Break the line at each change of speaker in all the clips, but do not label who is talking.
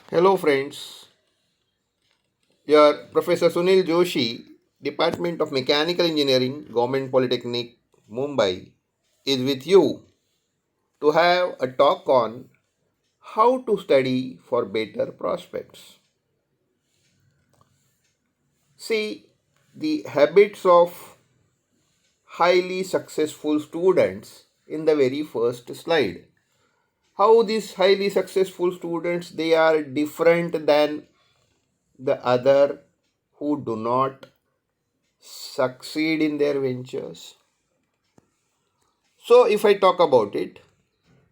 Hello, friends. Here, Professor Sunil Joshi, Department of Mechanical Engineering, Government Polytechnic, Mumbai, is with you to have a talk on how to study for better prospects. See, the habits of highly successful students in the very first slide. How these highly successful students they are different than the other who do not succeed in their ventures. So, if I talk about it,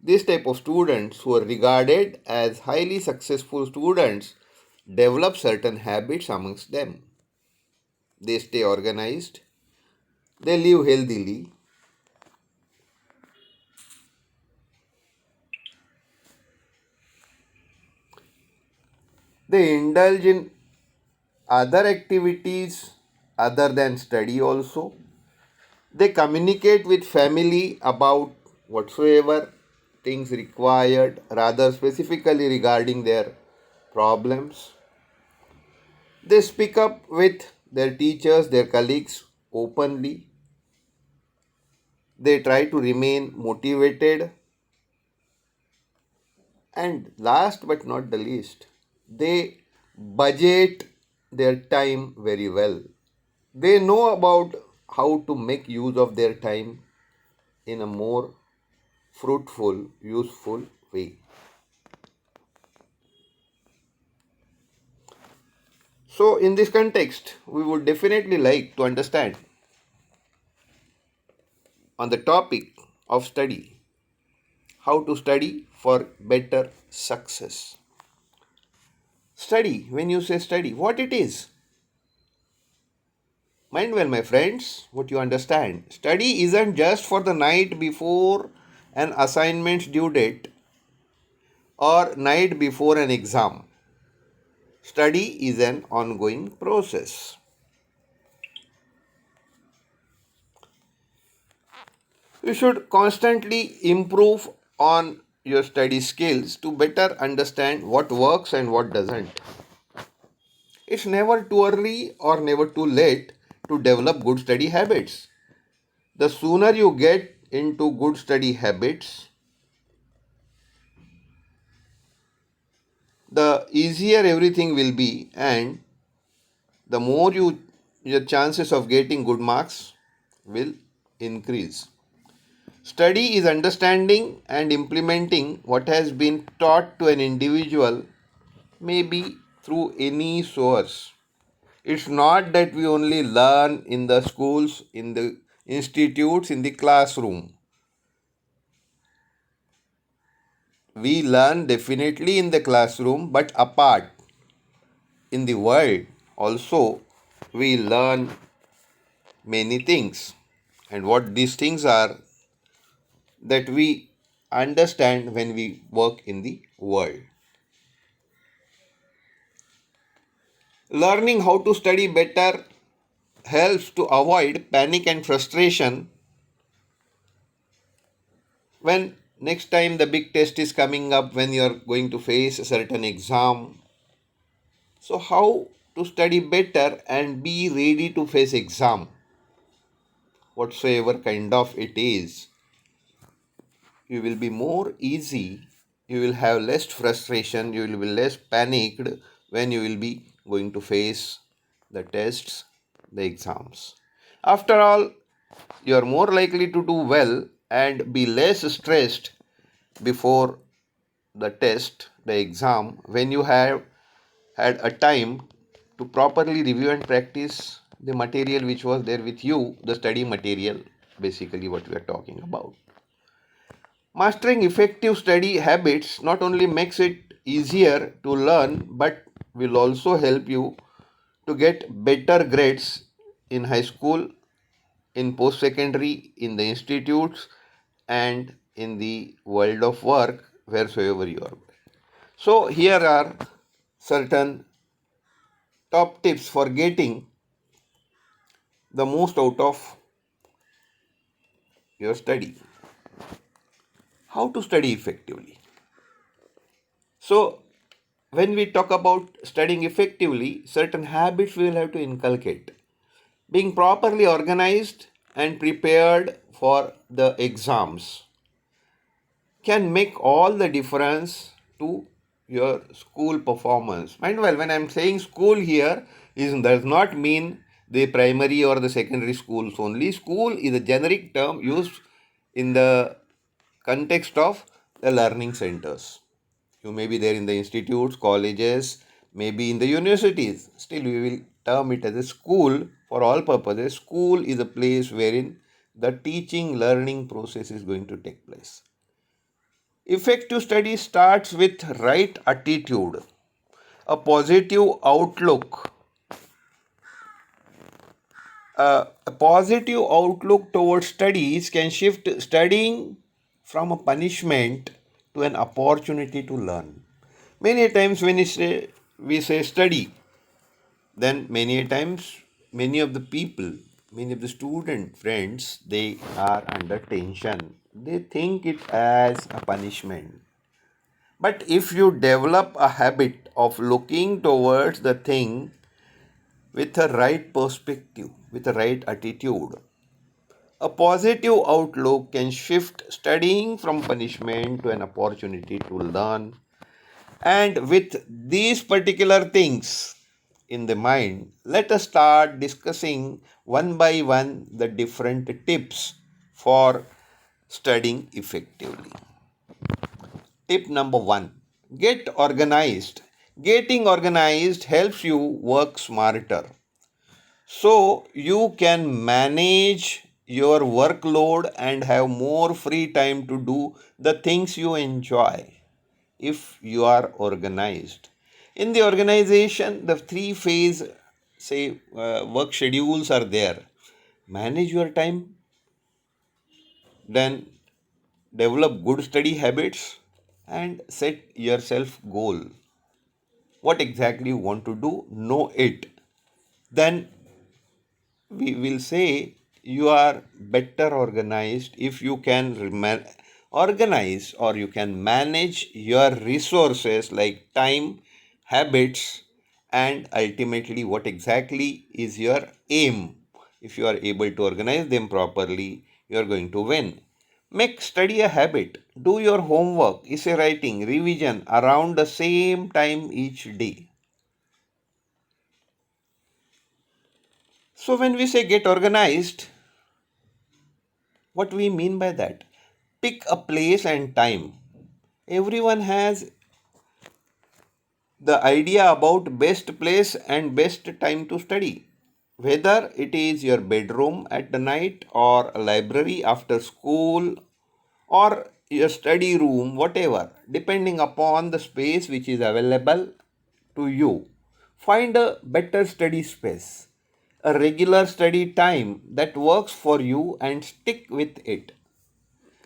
this type of students who are regarded as highly successful students develop certain habits amongst them. They stay organized, they live healthily, they indulge in other activities other than study also. They communicate with family about whatsoever things required, rather specifically regarding their problems. They speak up with their teachers, their colleagues openly. They try to remain motivated. And last but not the least, they budget their time very well. They know about how to make use of their time in a more fruitful, useful way. So, in this context, we would definitely like to understand on the topic of study how to study for better success. Study, when you say study, what it is? Mind well, my friends, what you understand. Study isn't just for the night before an assignment's due date or night before an exam. Study is an ongoing process. You should constantly improve on your study skills to better understand what works and what doesn't. It's never too early or never too late to develop good study habits. The sooner you get into good study habits, the easier everything will be, and the more your chances of getting good marks will increase. Study is understanding and implementing what has been taught to an individual, maybe through any source. It's not that we only learn in the schools, in the institutes, in the classroom. We learn definitely in the classroom, but apart in the world also we learn many things. And what these things are that we understand when we work in the world. Learning how to study better helps to avoid panic and frustration when next time the big test is coming up, when you are going to face a certain exam. So how to study better and be ready to face exam, whatsoever kind of it is. You will be more easy, you will have less frustration, you will be less panicked when you will be going to face the tests, the exams. After all, you are more likely to do well and be less stressed before the test, the exam, when you have had a time to properly review and practice the material which was there with you, the study material, basically what we are talking about. Mastering effective study habits not only makes it easier to learn but will also help you to get better grades in high school, in post secondary, in the institutes, and in the world of work wheresoever you are. So, here are certain top tips for getting the most out of your study. How to study effectively? So, when we talk about studying effectively, certain habits we will have to inculcate. Being properly organized and prepared for the exams can make all the difference to your school performance. Mind well, when I'm saying school here, is does not mean the primary or the secondary schools only. School is a generic term used in the context of the learning centers. You may be there in the institutes, colleges, maybe in the universities. Still, we will term it as a school for all purposes. School is a place wherein the teaching learning process is going to take place. Effective study starts with right attitude, a positive outlook. A positive outlook towards studies can shift studying from a punishment to an opportunity to learn. Many times when we say study, then many times many of the people, many of the student friends, they are under tension. They think it as a punishment. But if you develop a habit of looking towards the thing with a right perspective, with a right attitude, a positive outlook can shift studying from punishment to an opportunity to learn. And with these particular things in the mind, let us start discussing one by one the different tips for studying effectively. Tip number one, get organized. Getting organized helps you work smarter. So you can manage your workload and have more free time to do the things you enjoy if you are organized. In the organization, the three phase work schedules are there. Manage your time, then develop good study habits, and set yourself goal. What exactly you want to do, know it. Then we will say you are better organized if you can organize or you can manage your resources like time, habits, and ultimately what exactly is your aim. If you are able to organize them properly, you are going to win. Make study a habit. Do your homework, essay writing, revision around the same time each day. So when we say get organized, what we mean by that? Pick a place and time. Everyone has the idea about best place and best time to study. Whether it is your bedroom at the night or a library after school or your study room, whatever, depending upon the space which is available to you. Find a better study space, a regular study time that works for you and stick with it.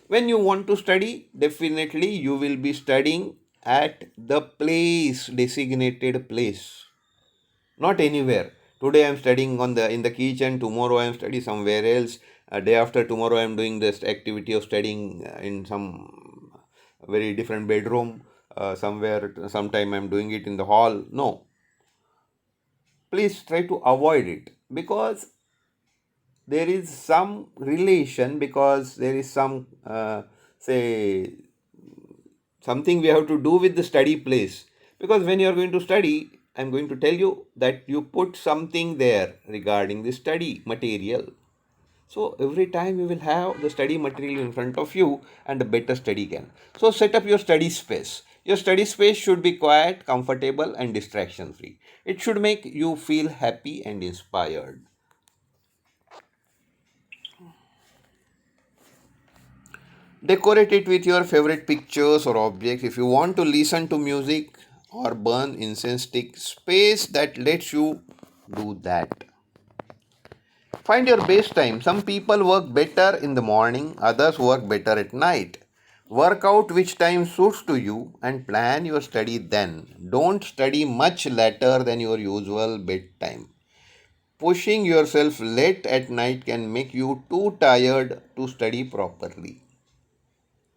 When you want to study, definitely you will be studying at the place, designated place, not anywhere. Today I am studying in the kitchen, tomorrow I am studying somewhere else, a day after tomorrow I am doing this activity of studying in some very different bedroom, somewhere, sometime I am doing it in the hall. No, please try to avoid it, because there is some relation, because there is some say something we have to do with the study place. Because when you are going to study, I'm going to tell you that you put something there regarding the study material. So every time you will have the study material in front of you and a better study can. So set up your study space. Your study space should be quiet, comfortable, and distraction free. It should make you feel happy and inspired. Decorate it with your favorite pictures or objects. If you want to listen to music or burn incense stick, space that lets you do that. Find your best time. Some people work better in the morning, others work better at night. Work out which time suits to you and plan your study then. Don't study much later than your usual bedtime. Pushing yourself late at night can make you too tired to study properly.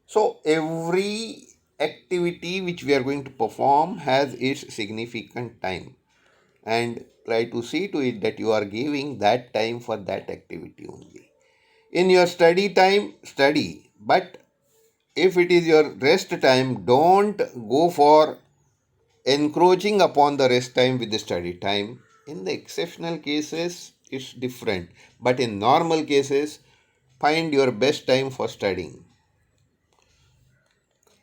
So every activity which we are going to perform has its significant time, and try to see to it that you are giving that time for that activity only. In your study time, study, but if it is your rest time, don't go for encroaching upon the rest time with the study time. In the exceptional cases, it's different, but in normal cases, find your best time for studying.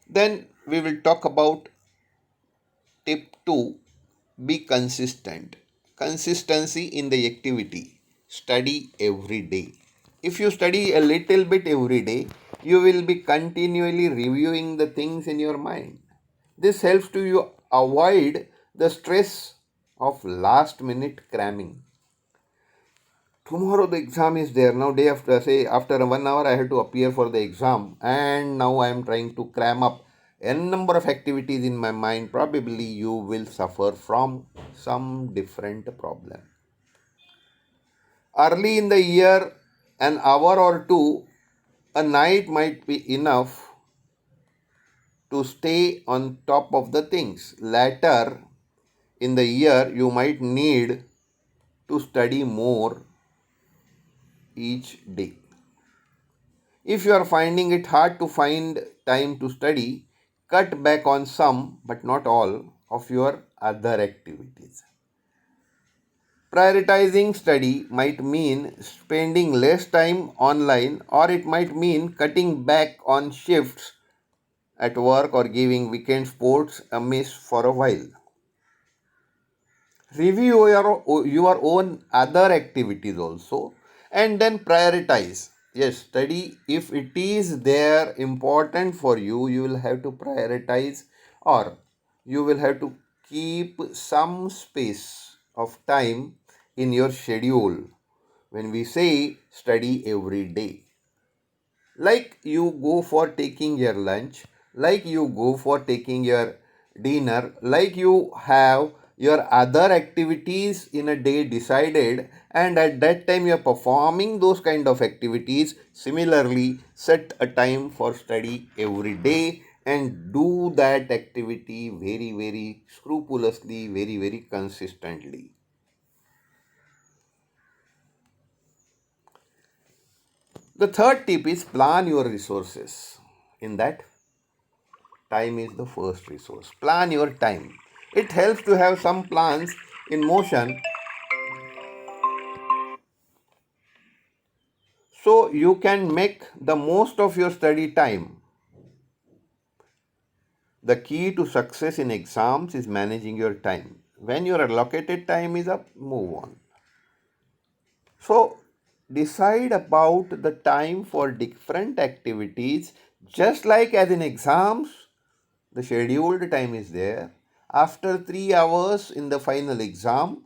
Then we will talk about tip 2, be consistent. Consistency in the activity. Study every day. If you study a little bit every day, you will be continually reviewing the things in your mind. This helps to you avoid the stress of last minute cramming. Tomorrow the exam is there. Now day after, say after 1 hour I have to appear for the exam, and now I am trying to cram up n number of activities in my mind. Probably you will suffer from some different problem. Early in the year, an hour or two a night might be enough to stay on top of the things. Later in the year, you might need to study more each day. If you are finding it hard to find time to study, cut back on some but not all of your other activities. Prioritizing study might mean spending less time online, or it might mean cutting back on shifts at work or giving weekend sports a miss for a while. Review your own other activities also, and then prioritize. Yes, study, if it is there important for you, you will have to prioritize, or you will have to keep some space of time in your schedule when we say study every day. Like you go for taking your lunch, like you go for taking your dinner, like you have your other activities in a day decided, and at that time you are performing those kind of activities. Similarly, set a time for study every day and do that activity very, very scrupulously, very, very consistently. The third tip is plan your resources. In that, time is the first resource. Plan your time. It helps to have some plans in motion so you can make the most of your study time. The key to success in exams is managing your time. When your allocated time is up, move on. So, decide about the time for different activities, just like as in exams, the scheduled time is there. After 3 hours in the final exam,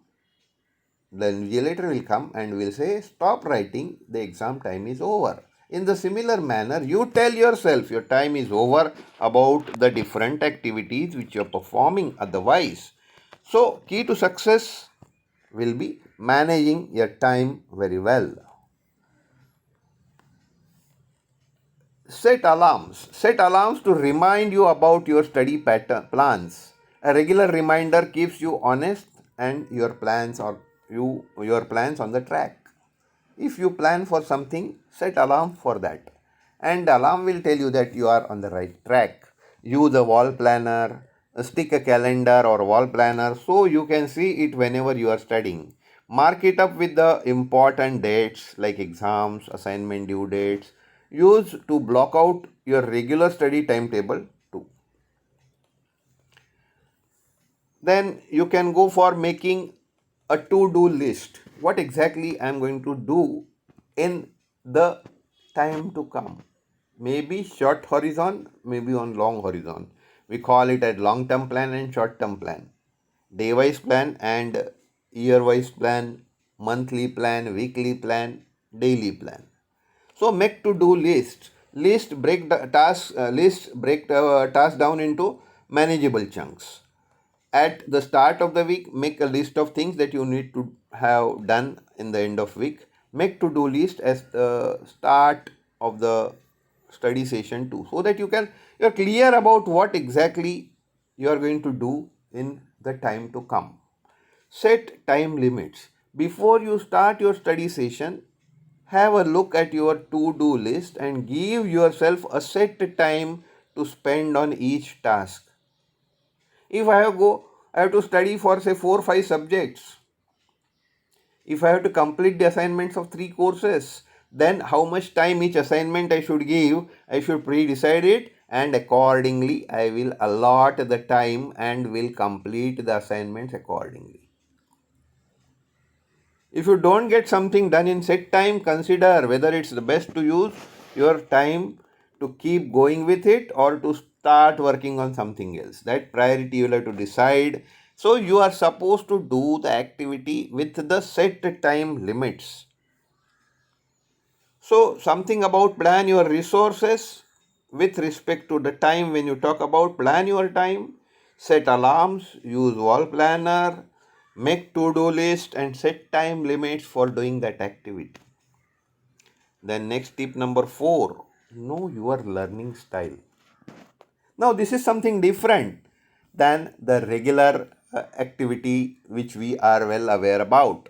the invigilator will come and will say, stop writing, the exam time is over. In the similar manner, you tell yourself your time is over about the different activities which you are performing otherwise. So, key to success will be managing your time very well. Set alarms. Set alarms to remind you about your study pattern plans. A regular reminder keeps you honest and your plans on the track. If you plan for something, set alarm for that. And alarm will tell you that you are on the right track. Use a wall planner, stick a calendar or wall planner so you can see it whenever you are studying. Mark it up with the important dates like exams, assignment due dates. Use to block out your regular study timetable too. Then you can go for making a to-do list. What exactly I am going to do in the time to come. Maybe short horizon, maybe on long horizon. We call it a long-term plan and short-term plan. Day-wise plan and year-wise plan, monthly plan, weekly plan, daily plan. So make to-do list. List break the task down into manageable chunks. At the start of the week, make a list of things that you need to have done in the end of week. Make to-do list as the start of the study session too, so that you can You are clear about what exactly you are going to do in the time to come. Set time limits. Before you start your study session, have a look at your to-do list and give yourself a set time to spend on each task. If I have to study for say 4 or 5 subjects. If I have to complete the assignments of 3 courses, then how much time each assignment I should give, I should pre-decide it, and accordingly I will allot the time and will complete the assignments accordingly. If you don't get something done in set time, consider whether it's the best to use your time to keep going with it or to start working on something else. That priority you will have to decide. So you are supposed to do the activity with the set time limits. So something about plan your resources with respect to the time. When you talk about plan your time, set alarms, use wall planner, make to-do list and set time limits for doing that activity. Then next tip number 4, know your learning style. Now this is something different than the regular activity which we are well aware about.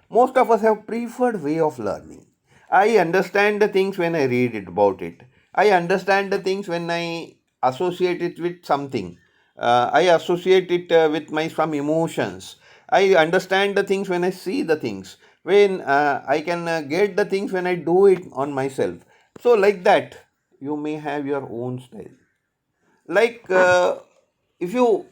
Most of us have preferred way of learning. I understand the things when I read it about it. I understand the things when I associate it with something. I associate it with my some emotions. I understand the things when I see the things. When I can get the things when I do it on myself. So like that, you may have your own style. Like if you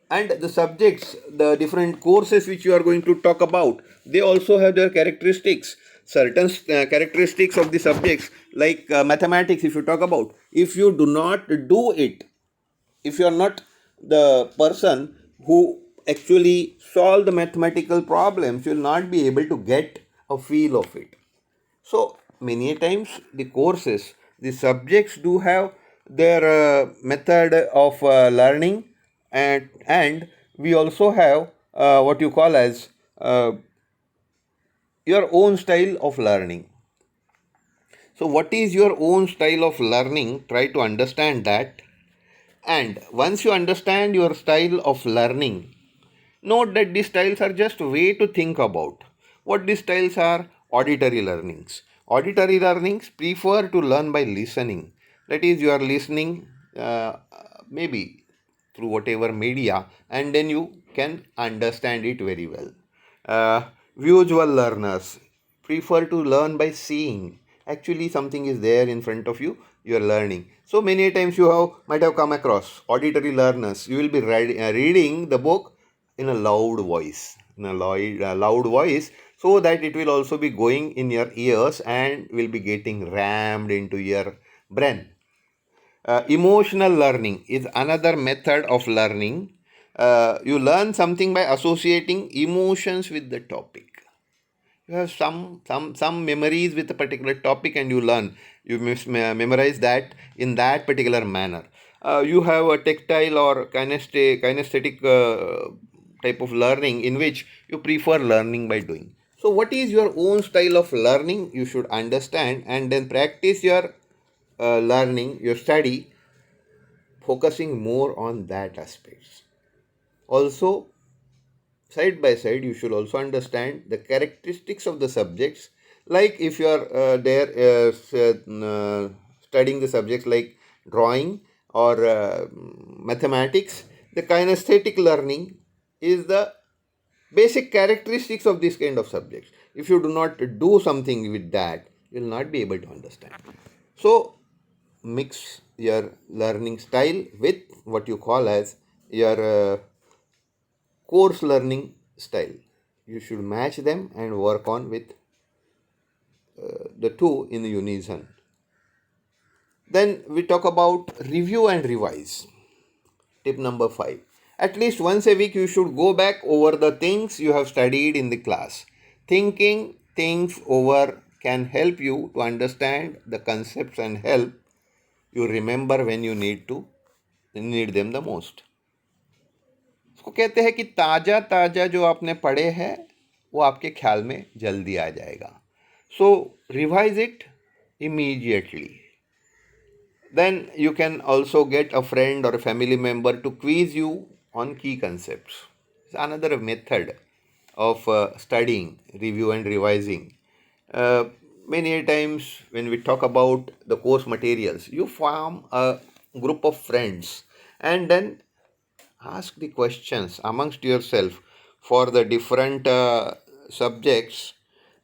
and the subjects, the different courses which you are going to talk about, they also have their characteristics. Certain characteristics of the subjects, like mathematics, if you talk about, if you do not do it, if you are not the person who actually solve the mathematical problems, you will not be able to get a feel of it. So many times the courses, the subjects do have their method of learning, and we also have what you call as your own style of learning. So what is your own style of learning? Try to understand that. And once you understand your style of learning, note that these styles are just way to think about. What these styles are? Auditory learnings. Auditory learnings prefer to learn by listening. That is, you are listening maybe through whatever media, and then you can understand it very well. Uh, Visual learners prefer to learn by seeing. Actually, something is there in front of you, you are learning. So many times you might have come across auditory learners. You will be reading the book in a loud voice, loud voice, so that it will also be going in your ears and will be getting rammed into your brain. Emotional learning is another method of learning. You learn something by associating emotions with the topic. You have some memories with a particular topic and you learn. You memorize that in that particular manner. You have a tactile or kinesthetic type of learning in which you prefer learning by doing. So what is your own style of learning? You should understand and then practice your learning, your study, focusing more on that aspects. Also, side by side, you should also understand the characteristics of the subjects. Like if you are studying the subjects like drawing or mathematics, the kinesthetic learning is the basic characteristics of this kind of subjects. If you do not do something with that, you will not be able to understand. So mix your learning style with what you call as your course learning style. You should match them and work on with the two in unison. Then we talk about review and revise. Tip number 5. At least once a week you should go back over the things you have studied in the class. Thinking things over can help you to understand the concepts and help you remember when you need them the most. उसको कहते हैं कि ताज़ा ताज़ा जो आपने पढ़े हैं वो आपके ख्याल में जल्दी आ जाएगा. So revise it immediately. Then you can also get a friend or a family member to quiz you on key concepts. It's another method of studying, review, and revising. Uh, Many times when we talk about the course materials, you form a group of friends and then ask the questions amongst yourself for the different subjects,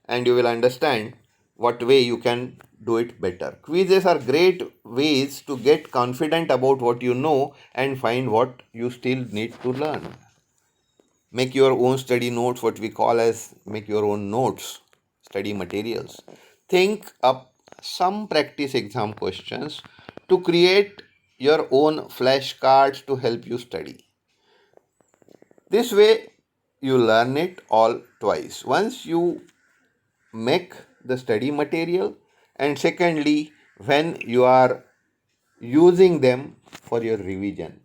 and you will understand what way you can do it better. Quizzes are great ways to get confident about what you know and find what you still need to learn. Make your own study notes, what we call as make your own notes, study materials. Think up some practice exam questions to create your own flashcards to help you study. This way, you learn it all twice. Once you make the study material, and secondly, when you are using them for your revision.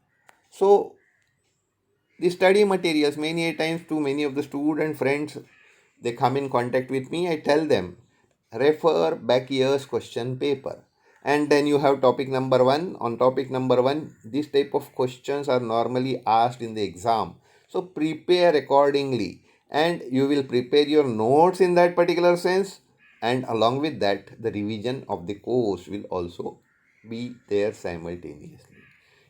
So, the study materials, many a times to many of the student friends, they come in contact with me, I tell them, refer back year's question paper. And then you have topic number one. On topic number one, this type of questions are normally asked in the exam. So prepare accordingly, and you will prepare your notes in that particular sense. And along with that, the revision of the course will also be there simultaneously.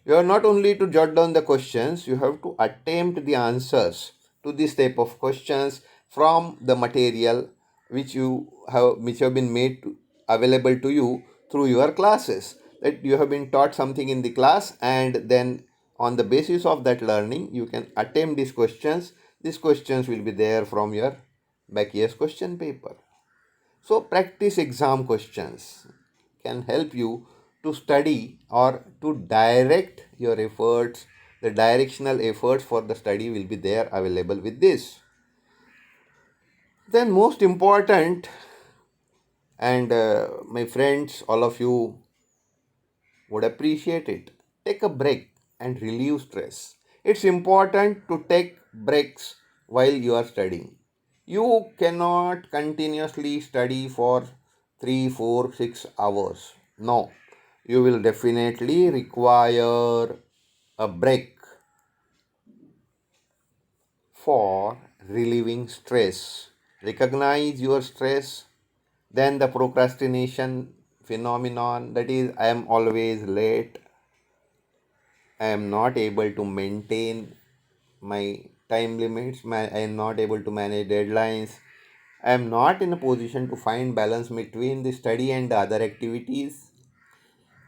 You have not only to jot down the questions, you have to attempt the answers to this type of questions from the material which have been made available to you through your classes. That you have been taught something in the class, and then on the basis of that learning you can attempt these questions. These questions will be there from your back year's question paper. So, practice exam questions can help you to study or to direct your efforts. The directional efforts for the study will be there available with this. Then, most important, and my friends, all of you would appreciate it, take a break and relieve stress. It's important to take breaks while you are studying. You cannot continuously study for 3, 4, 6 hours. No, you will definitely require a break for relieving stress. Recognize your stress, then the procrastination phenomenon, that is, I am always late, I am not able to maintain my time limits, I am not able to manage deadlines, I am not in a position to find balance between the study and the other activities.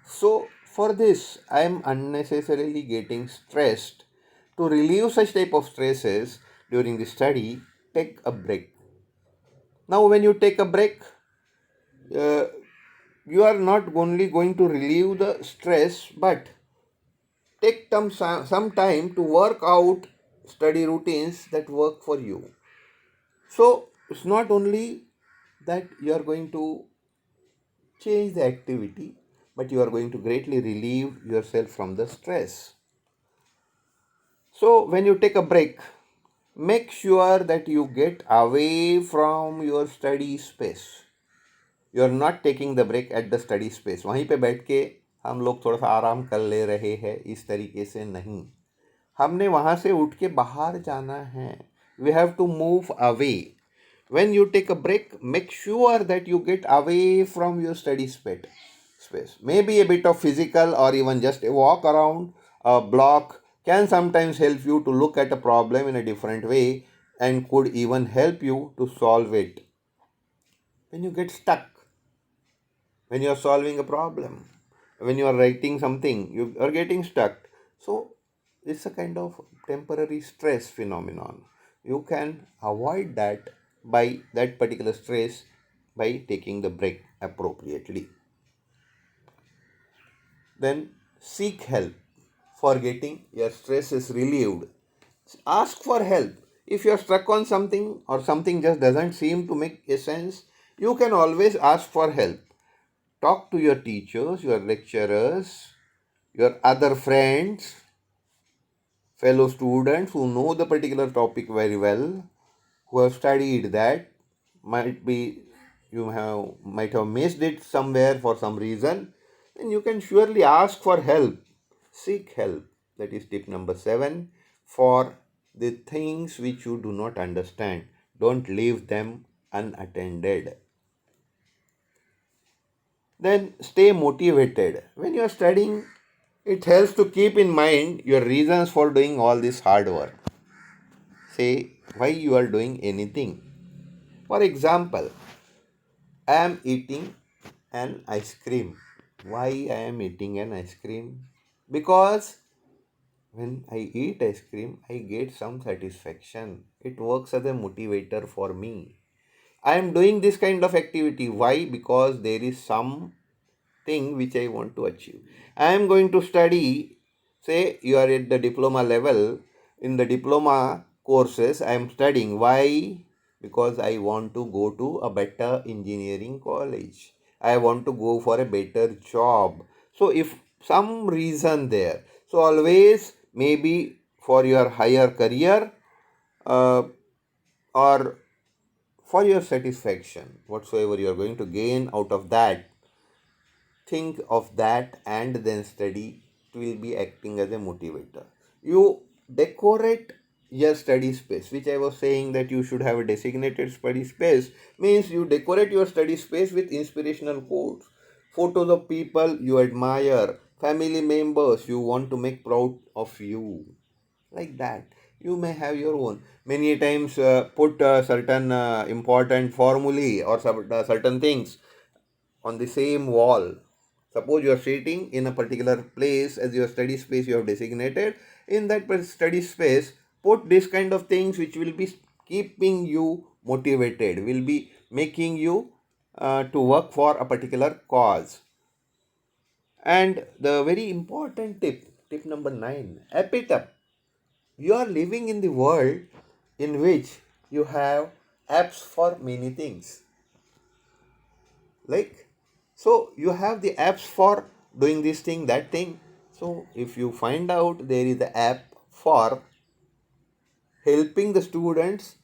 So, for this, I am unnecessarily getting stressed. To relieve such type of stresses during the study, take a break. Now, when you take a break, uh, you are not only going to relieve the stress, but take some time to work out study routines that work for you. So, it's not only that you are going to change the activity, but you are going to greatly relieve yourself from the stress. So, when you take a break, make sure that you get away from your study space. You are not taking the break at the study space. वहीं पे बैठ के हम लोग थोड़ा सा आराम कर ले रहे हैं, इस तरीके से नहीं. हमने वहाँ से उठ के बाहर जाना है. We have to move away. When you take a break, make sure that you get away from your study space. Maybe a bit of physical or even just a walk around a block can sometimes help you to look at a problem in a different way and could even help you to solve it. When you get stuck, when you are solving a problem, when you are writing something, you are getting stuck. So, it's a kind of temporary stress phenomenon. You can avoid that by that particular stress by taking the break appropriately. Then seek help for getting your stress is relieved. Ask for help. If you are stuck on something or something just doesn't seem to make a sense, you can always ask for help. Talk to your teachers, your lecturers, your other friends, fellow students who know the particular topic very well, who have studied that. Might be you have might have missed it somewhere for some reason. then you can surely ask for help. Seek help. That is tip number 7. For the things which you do not understand, don't leave them unattended. Then stay motivated. When you are studying, it helps to keep in mind your reasons for doing all this hard work. Say why you are doing anything. For example, I am eating an ice cream. Why I am eating an ice cream? Because when I eat ice cream, I get some satisfaction. It works as a motivator for me. I am doing this kind of activity. Why? Because there is some thing which I want to achieve. I am going to study, say you are at the diploma level. In the diploma courses, I am studying. Why? Because I want to go to a better engineering college. I want to go for a better job. So, if some reason there, so always maybe for your higher career uh, or for your satisfaction, whatsoever you are going to gain out of that, think of that and then study. It will be acting as a motivator. You decorate your study space, which I was saying that you should have a designated study space, means you decorate your study space with inspirational quotes, photos of people you admire, family members you want to make proud of you, like that. You may have your own many times, put certain important formulae or certain things on the same wall. Suppose you are sitting in a particular place as your study space you have designated. In that study space, put this kind of things which will be keeping you motivated, will be making you to work for a particular cause. And the very important tip number 9, ep it up. You are living in the world in which you have apps for many things. Like, so you have the apps for doing this thing, that thing. So if you find out there is the app for helping the students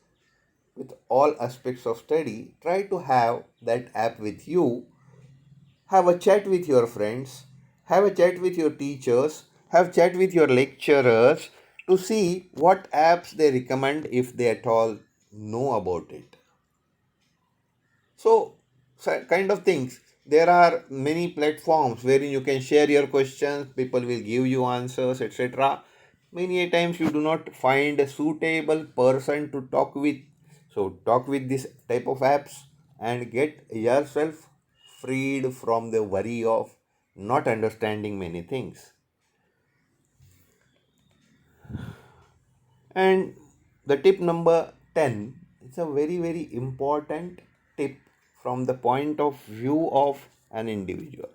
with all aspects of study, try to have that app with you. Have a chat with your friends, have a chat with your teachers, have chat with your lecturers to see what apps they recommend if they at all know about it. So, kind of things. There are many platforms wherein you can share your questions, people will give you answers, etc. Many a times you do not find a suitable person to talk with. So, talk with this type of apps and get yourself freed from the worry of not understanding many things. And the tip number 10 is a very, very important tip from the point of view of an individual.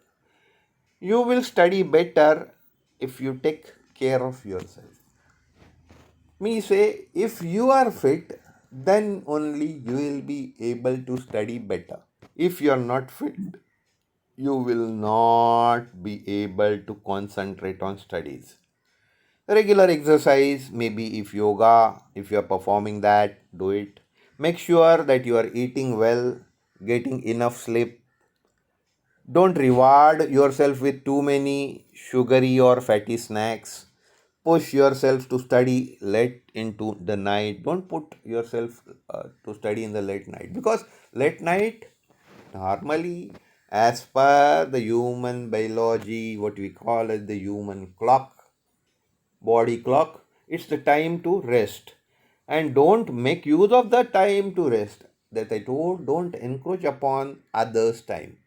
You will study better if you take care of yourself. Me say, if you are fit, then only you will be able to study better. If you are not fit, you will not be able to concentrate on studies. Regular exercise, maybe if yoga, if you are performing that, do it. Make sure that you are eating well, getting enough sleep. Don't reward yourself with too many sugary or fatty snacks. Push yourself to study late into the night. Don't put yourself to study in the late night, because late night normally, as per the human biology, what we call as the human clock, body clock, it's the time to rest. And don't make use of the time to rest. That I told, don't encroach upon others' time.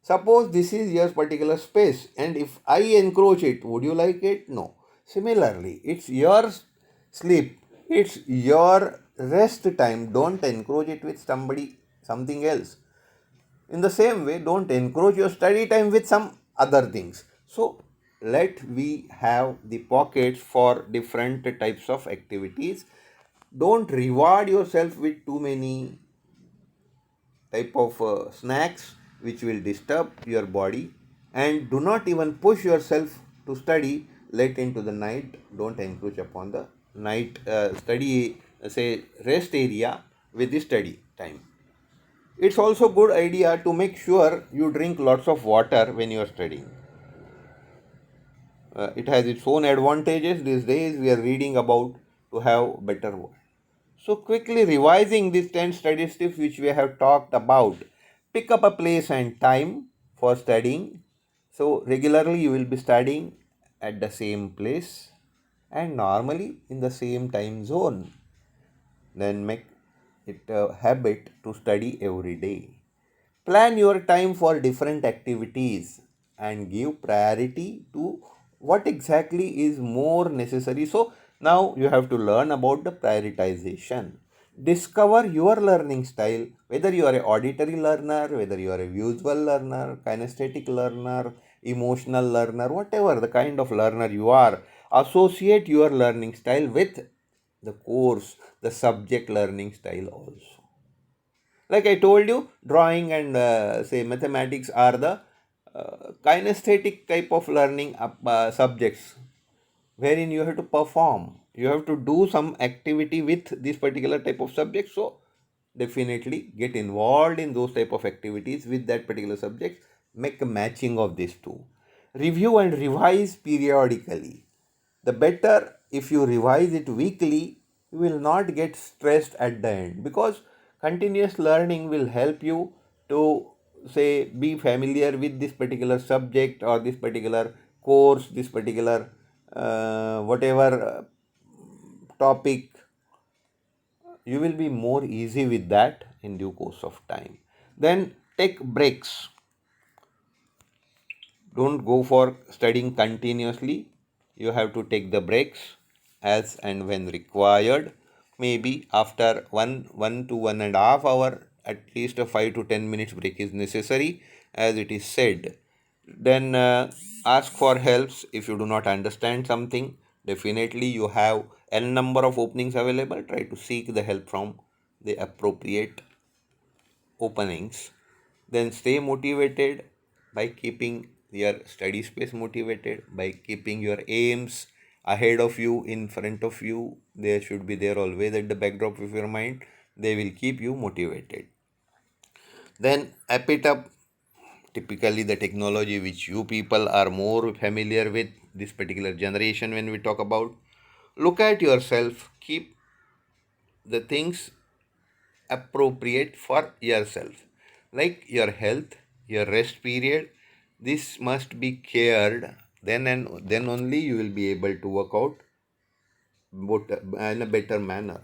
Suppose this is your particular space, and if I encroach it, would you like it? No. Similarly, it's your sleep, it's your rest time. Don't encroach it with something else. In the same way, don't encroach your study time with some other things. So, let we have the pockets for different types of activities. Don't reward yourself with too many type of snacks which will disturb your body, and do not even push yourself to study late into the night. Don't encroach upon the night study, say rest area with the study time. It's also good idea to make sure you drink lots of water when you are studying. It has its own advantages. These days we are reading about to have better work. So quickly revising these 10 study tips which we have talked about. Pick up a place and time for studying. So regularly you will be studying at the same place and normally in the same time zone. Then make it a habit to study every day. Plan your time for different activities and give priority to what exactly is more necessary. So now you have to learn about the prioritization. Discover your learning style, whether you are a auditory learner, whether you are a visual learner, kinesthetic learner, emotional learner, whatever the kind of learner you are, associate your learning style with the course, the subject learning style also. Like I told you, drawing and say mathematics are the kinesthetic type of learning subjects wherein you have to perform. You have to do some activity with this particular type of subject. So definitely get involved in those type of activities with that particular subject. Make a matching of these two. Review and revise periodically. The better if you revise it weekly, you will not get stressed at the end, because continuous learning will help you to say be familiar with this particular subject or this particular course, this particular whatever topic. You will be more easy with that in due course of time. Then take breaks. Don't go for studying continuously. You have to take the breaks as and when required. Maybe after one to 1.5 hour, at least a 5 to 10 minutes break is necessary, as it is said. Then ask for helps if you do not understand something. Definitely, you have n number of openings available. Try to seek the help from the appropriate openings. Then stay motivated by keeping your study space motivated, by keeping your aims ahead of you, in front of you. They should be there always at the backdrop of your mind. They will keep you motivated. Then app it up. Typically the technology which you people are more familiar with, this particular generation, when we talk about, look at yourself, keep the things appropriate for yourself, like your health, your rest period. This must be cared. Then only you will be able to work out in a better manner.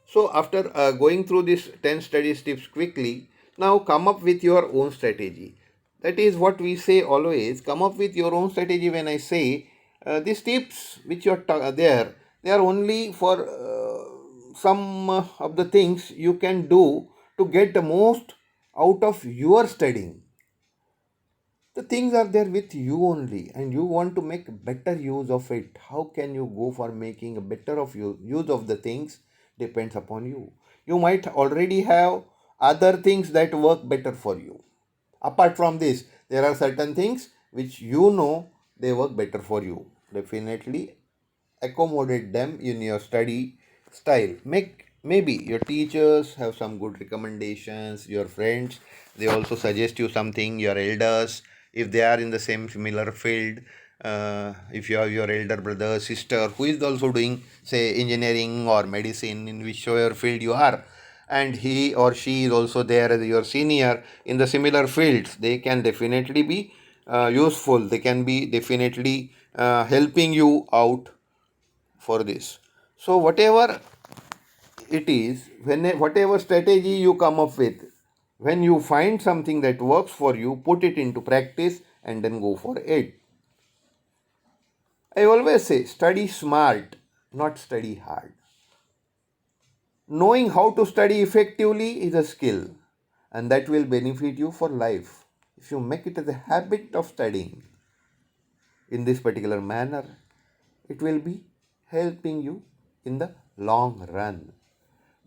So after going through this 10 study tips quickly, now come up with your own strategy. That is what we say always, come up with your own strategy. When I say these tips which you are there, they are only for some of the things you can do to get the most out of your studying. The things are there with you only, and you want to make better use of it. How can you go for making a better of use of the things depends upon you. You might already have other things that work better for you. Apart from this, there are certain things which you know they work better for you. Definitely accommodate them in your study style. Make maybe your teachers have some good recommendations, your friends they also suggest you something, your elders if they are in the same similar field. If you have your elder brother, sister who is also doing say engineering or medicine, in whichever field you are, and he or she is also there as your senior in the similar fields, they can definitely be useful. They can be definitely helping you out for this. So whatever it is, when whatever strategy you come up with, when you find something that works for you, put it into practice and then go for it. I always say study smart, not study hard. Knowing how to study effectively is a skill, and that will benefit you for life. If you make it as a habit of studying in this particular manner, it will be helping you in the long run.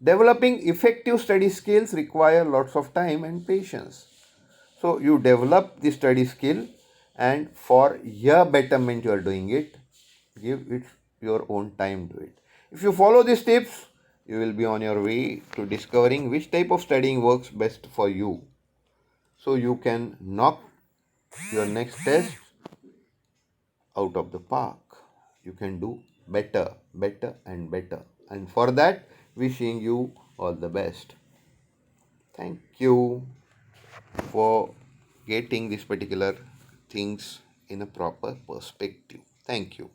Developing effective study skills require lots of time and patience. So you develop the study skill, and for your betterment you are doing it. Give it your own time to it. If you follow these tips, you will be on your way to discovering which type of studying works best for you. So you can knock your next test out of the park. You can do better, better, and better. And for that, wishing you all the best. Thank you for getting these particular things in a proper perspective. Thank you.